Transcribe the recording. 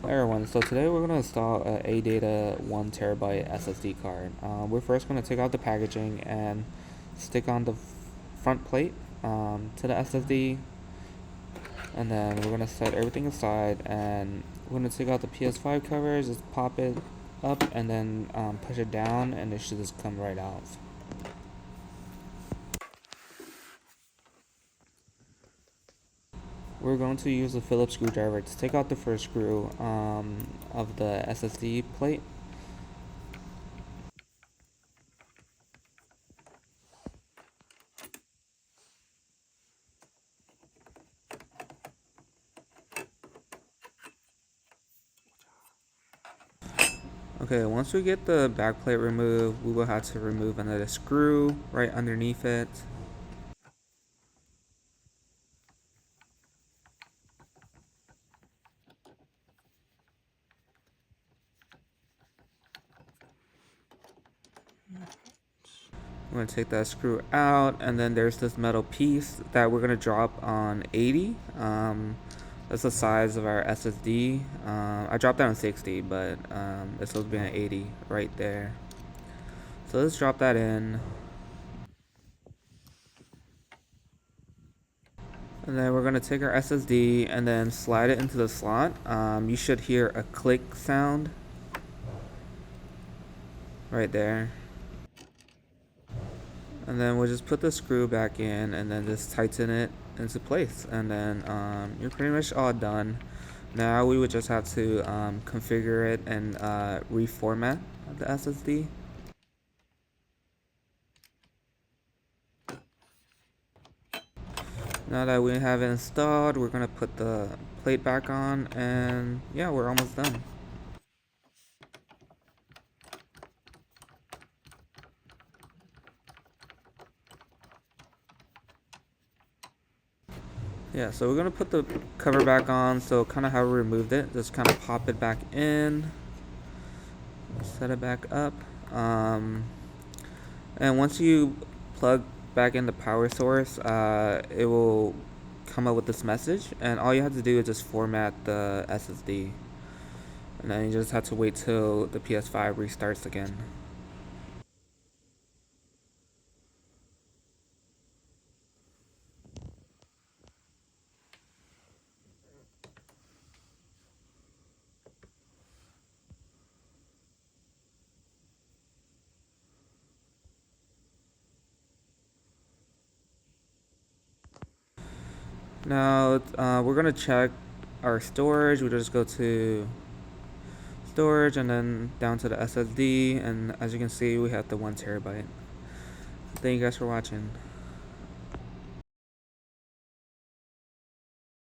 Hi everyone, so today we're going to install a ADATA 1 TB SSD card. We're first going to take out the packaging and stick on the front plate to the SSD, and then we're going to set everything aside, and we're going to take out the PS5 covers, just pop it up and then push it down, and it should just come right out. We're going to use a Phillips screwdriver to take out the first screw of the SSD plate. Okay, once we get the back plate removed, we will have to remove another screw right underneath it. I'm going to take that screw out, and then there's this metal piece that we're going to drop on 80. That's the size of our SSD. I dropped that on 60, but it's supposed to be on 80 right there. So let's drop that in. And then we're going to take our SSD and then slide it into the slot. You should hear a click sound right there. And then we'll just put the screw back in and then just tighten it into place. And then you're pretty much all done. Now we would just have to configure it and reformat the SSD. Now that we have it installed, we're going to put the plate back on, and yeah, we're almost done. Yeah, so we're going to put the cover back on, so kind of how we removed it, just kind of pop it back in, set it back up, and once you plug back in the power source, it will come up with this message, and all you have to do is just format the SSD, and then you just have to wait till the PS5 restarts again. Now we're gonna check our storage. We'll just go to storage and then down to the SSD, and as you can see, we have the 1 TB. Thank you guys for watching.